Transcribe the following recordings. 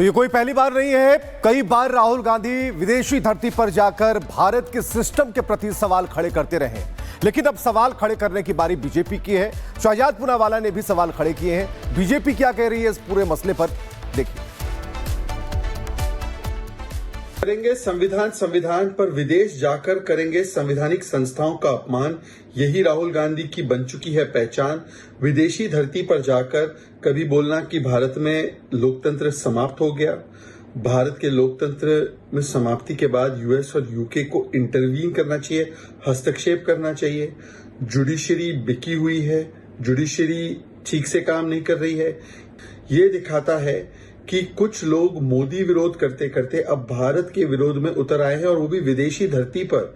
ये कोई पहली बार नहीं है। कई बार राहुल गांधी विदेशी धरती पर जाकर भारत के सिस्टम के प्रति सवाल खड़े करते रहे, लेकिन अब सवाल खड़े करने की बारी बीजेपी की है। शहजाद पूनावाला ने भी सवाल खड़े किए हैं। बीजेपी क्या कह रही है इस पूरे मसले पर, देखिए। करेंगे संविधान पर विदेश जाकर करेंगे संवैधानिक संस्थाओं का अपमान, यही राहुल गांधी की बन चुकी है पहचान। विदेशी धरती पर जाकर कभी बोलना कि भारत में लोकतंत्र समाप्त हो गया। भारत के लोकतंत्र में समाप्ति के बाद यूएस और यूके को इंटरवीन करना चाहिए, हस्तक्षेप करना चाहिए। जुडिशरी बिकी हुई है, जुडिशरी ठीक से काम नहीं कर रही है। ये दिखाता है कि कुछ लोग मोदी विरोध करते करते अब भारत के विरोध में उतर आए हैं, और वो भी विदेशी धरती पर।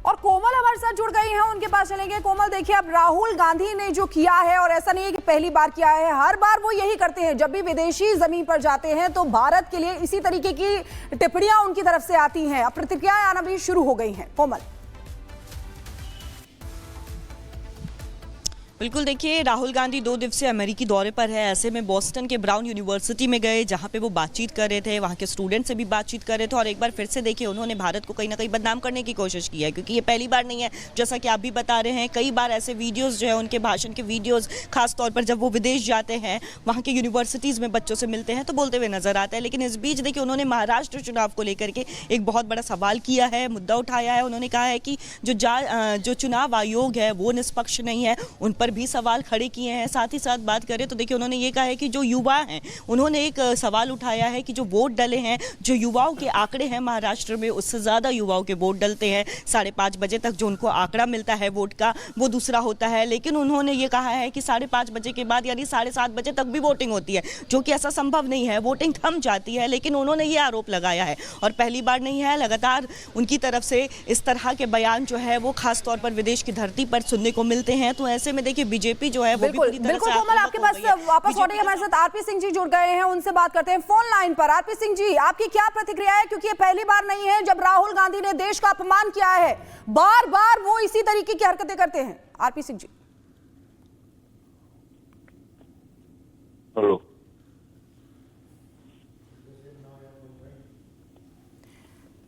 और कोमल हमारे साथ जुड़ गई हैं, उनके पास चलेंगे। कोमल, देखिए, अब राहुल गांधी ने जो किया है, और ऐसा नहीं है कि पहली बार किया है, हर बार वो यही करते हैं। जब भी विदेशी जमीन पर जाते हैं तो भारत के लिए इसी तरीके की टिप्पणियां उनकी तरफ से आती हैं। अब प्रतिक्रियाएं आना भी शुरू हो गई हैं। कोमल, बिल्कुल, देखिए, राहुल गांधी 2 दिवसीय अमेरिकी दौरे पर है। ऐसे में बॉस्टन के ब्राउन यूनिवर्सिटी में गए, जहां पे वो बातचीत कर रहे थे, वहां के स्टूडेंट से भी बातचीत कर रहे थे। और एक बार फिर से देखिए, उन्होंने भारत को कहीं ना कहीं बदनाम करने की कोशिश की है, क्योंकि ये पहली बार नहीं है। जैसा कि आप भी बता रहे हैं, कई बार ऐसे वीडियोज़ जो है, उनके भाषण के वीडियोज़, खासतौर पर जब वो विदेश जाते हैं, वहाँ के यूनिवर्सिटीज़ में बच्चों से मिलते हैं, तो बोलते हुए नजर आता है। लेकिन इस बीच देखिए, उन्होंने महाराष्ट्र चुनाव को लेकर के एक बहुत बड़ा सवाल किया है, मुद्दा उठाया है। उन्होंने कहा है कि जो चुनाव आयोग है वो निष्पक्ष नहीं है, उन पर भी सवाल खड़े किए हैं। साथ ही साथ बात करें तो देखिए, उन्होंने ये कहा है कि जो युवा हैं, उन्होंने एक सवाल उठाया है कि जो वोट डले हैं, जो युवाओं के आंकड़े हैं महाराष्ट्र में, उससे ज़्यादा युवाओं के वोट डलते हैं। 5:30 बजे तक जो उनको आंकड़ा मिलता है वोट का, वो दूसरा होता है। लेकिन उन्होंने ये कहा है कि 5:30 बजे के बाद यानी 7:30 बजे तक भी वोटिंग होती है, जो कि ऐसा संभव नहीं है, वोटिंग थम जाती है। लेकिन उन्होंने ये आरोप लगाया है, और पहली बार नहीं है, लगातार उनकी तरफ से इस तरह के बयान जो है वो खासतौर पर विदेश की धरती पर सुनने को मिलते हैं। तो ऐसे में देखिए, बीजेपी जो है बिल्कुल कोमल, आपके पास वापस लौटेंगे। हमारे साथ आरपी सिंह जी जुड़ गए हैं, उनसे बात करते हैं फोन लाइन पर। आरपी सिंह जी, आपकी क्या प्रतिक्रिया है, क्योंकि ये पहली बार नहीं है जब राहुल गांधी ने देश का अपमान किया है, बार बार वो इसी तरीके की हरकतें करते हैं। RP Singh ji. Hello,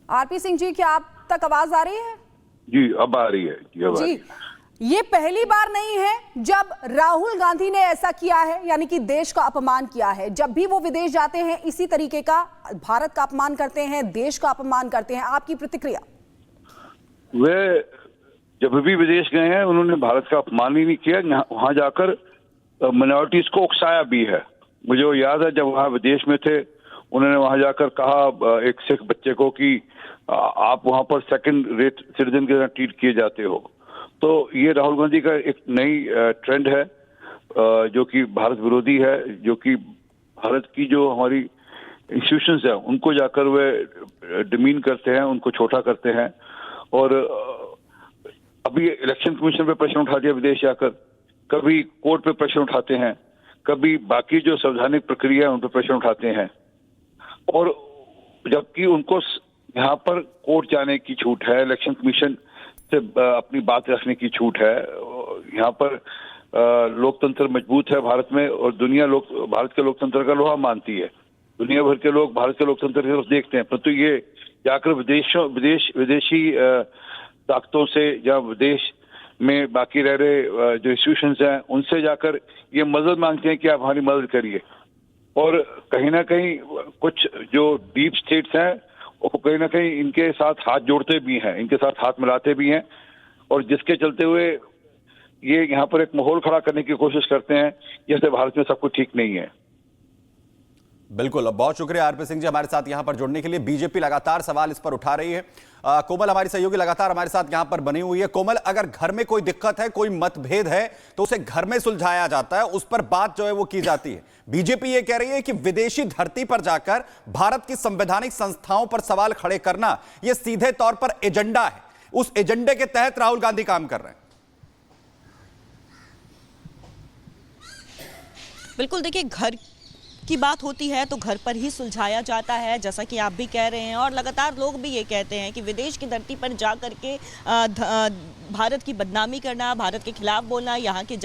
RP Singh ji, क्या आप तक आवाज आ रही है? जी, अब आ रही है। जी, ये पहली बार नहीं है जब राहुल गांधी ने ऐसा किया है, यानी कि देश का अपमान किया है। जब भी वो विदेश जाते हैं, इसी तरीके का भारत का अपमान करते हैं, देश का अपमान करते हैं। आपकी प्रतिक्रिया? वे जब भी विदेश गए हैं, उन्होंने भारत का अपमान ही नहीं किया, वहां जाकर माइनॉरिटीज को उकसाया भी है। मुझे वो याद है, जब वहां विदेश में थे, उन्होंने वहां जाकर कहा एक सिख बच्चे को कि आप वहां पर सेकंड रेट सिटीजन की तरह ट्रीट किए जाते हो। तो ये राहुल गांधी का एक नई ट्रेंड है, जो कि भारत विरोधी है, जो कि भारत की जो हमारी इंस्टीट्यूशंस है उनको जाकर वे डिमीन करते हैं, उनको छोटा करते हैं। और अभी इलेक्शन कमीशन पे प्रश्न उठा दिया विदेश जाकर, कभी कोर्ट पे प्रश्न उठाते हैं, कभी बाकी जो संवैधानिक प्रक्रिया है उन पर प्रश्न उठाते हैं। और जबकि उनको यहाँ पर कोर्ट जाने की छूट है, इलेक्शन कमीशन से अपनी बात रखने की छूट है। यहाँ पर लोकतंत्र मजबूत है भारत में, और दुनिया भारत के लोकतंत्र का लोहा मानती है। दुनिया भर के लोग भारत के लोकतंत्र की तरफ देखते हैं, परंतु ये जाकर विदेशी ताकतों से या विदेश में बाकी रह रहे जो इंस्टीट्यूशंस हैं उनसे जाकर ये मदद मांगते हैं कि आप हमारी मदद करिए। और कहीं ना कहीं कुछ जो डीप स्टेट्स हैं वो कहीं ना कहीं इनके साथ हाथ जोड़ते भी हैं, इनके साथ हाथ मिलाते भी हैं, और जिसके चलते हुए ये यहाँ पर एक माहौल खड़ा करने की कोशिश करते हैं जैसे भारत में सब कुछ ठीक नहीं है। बिल्कुल, बहुत शुक्रिया आरपी सिंह जी हमारे साथ यहां पर जुड़ने के लिए। बीजेपी लगातार सवाल इस पर उठा रही है। कोमल हमारी सहयोगी लगातार हमारे साथ यहां पर बनी हुई है। कोमल, अगर घर में कोई दिक्कत है, कोई मतभेद है, तो उसे घर में सुलझाया जाता है, उस पर बात जो है वो की जाती है। बीजेपी ये कह रही है कि विदेशी धरती पर जाकर भारत की संवैधानिक संस्थाओं पर सवाल खड़े करना यह सीधे तौर पर एजेंडा है। उस एजेंडे के तहत राहुल गांधी काम कर रहे हैं। बिल्कुल, देखिए, की बात होती है तो घर पर ही सुलझाया जाता है, जैसा कि आप भी कह रहे हैं और लगातार लोग भी ये कहते हैं कि विदेश की धरती पर जा करके भारत की बदनामी करना, भारत के खिलाफ बोलना, यहाँ के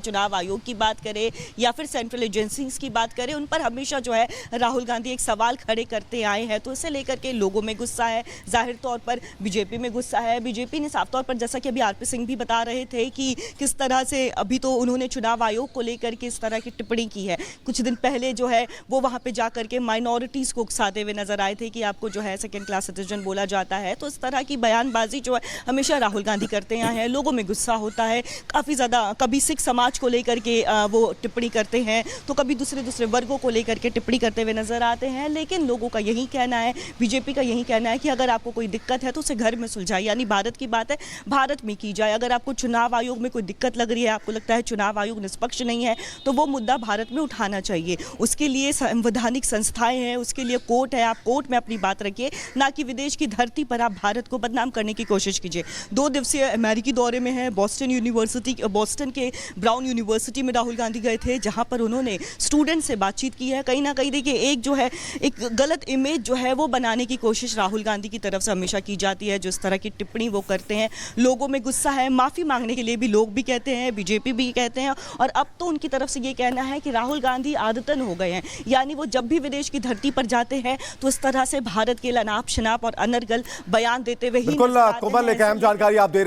चुनाव आयोग की बात करें या फिर सेंट्रल एजेंसीज की बात करें, उन पर हमेशा जो है राहुल गांधी एक सवाल खड़े करते आए हैं। तो इसे लेकर के लोगों में गुस्सा है, जाहिर तौर पर बीजेपी में गुस्सा है। बीजेपी ने साफ तौर पर, जैसा कि अभी आरपी सिंह भी बता रहे थे कि किस तरह से अभी तो उन्होंने चुनाव आयोग को लेकर के इस तरह की टिप्पणी की है। कुछ दिन पहले जो है वो वहाँ पे जाकर के माइनॉरिटीज़ को उकसाते हुए नजर आए थे कि आपको जो है सेकेंड क्लास सिटीजन बोला जाता है। तो इस तरह की बयानबाजी जो है हमेशा राहुल गांधी करते आए हैं। लोगों में गुस्सा होता है काफ़ी ज़्यादा, कभी सिख समाज को लेकर के वो टिप्पणी करते हैं तो कभी दूसरे वर्गों को लेकर के टिप्पणी करते हुए नजर आते हैं। लेकिन लोगों का यही कहना है, बीजेपी का यही कहना है कि अगर आपको कोई दिक्कत है तो उसे घर में सुलझाए, यानी भारत की बात है भारत में की जाए। अगर आपको चुनाव आयोग में कोई दिक्कत लग रही है, आपको लगता है चुनाव आयोग निष्पक्ष नहीं है, तो वो मुद्दा भारत में उठाना चाहिए। उसके लिए संवैधानिक संस्थाएं हैं, उसके लिए कोर्ट है, आप कोर्ट में अपनी बात रखिए, ना कि विदेश की धरती पर आप भारत को बदनाम करने की कोशिश कीजिए। 2 दिवसीय अमेरिकी दौरे में है, बोस्टन के ब्राउन यूनिवर्सिटी में राहुल गांधी गए थे, जहां पर उन्होंने स्टूडेंट से बातचीत की है। कहीं ना कहीं देखिए एक गलत इमेज जो है वो बनाने की कोशिश राहुल गांधी की तरफ से हमेशा की जाती है। जो इस तरह की टिप्पणी वो करते हैं, लोगों में गुस्सा है, माफ़ी मांगने के लिए भी लोग भी कहते हैं, बीजेपी भी कहते हैं और अब तो उनकी तरफ से ये कहना है कि राहुल गांधी आदतन हो गए हैं, यानी वो जब भी विदेश की धरती पर जाते हैं तो इस तरह से भारत के अनाप शनाप और अनर्गल बयान देते हुए ही बिल्कुल कोमल, एक अहम जानकारी आप दे रही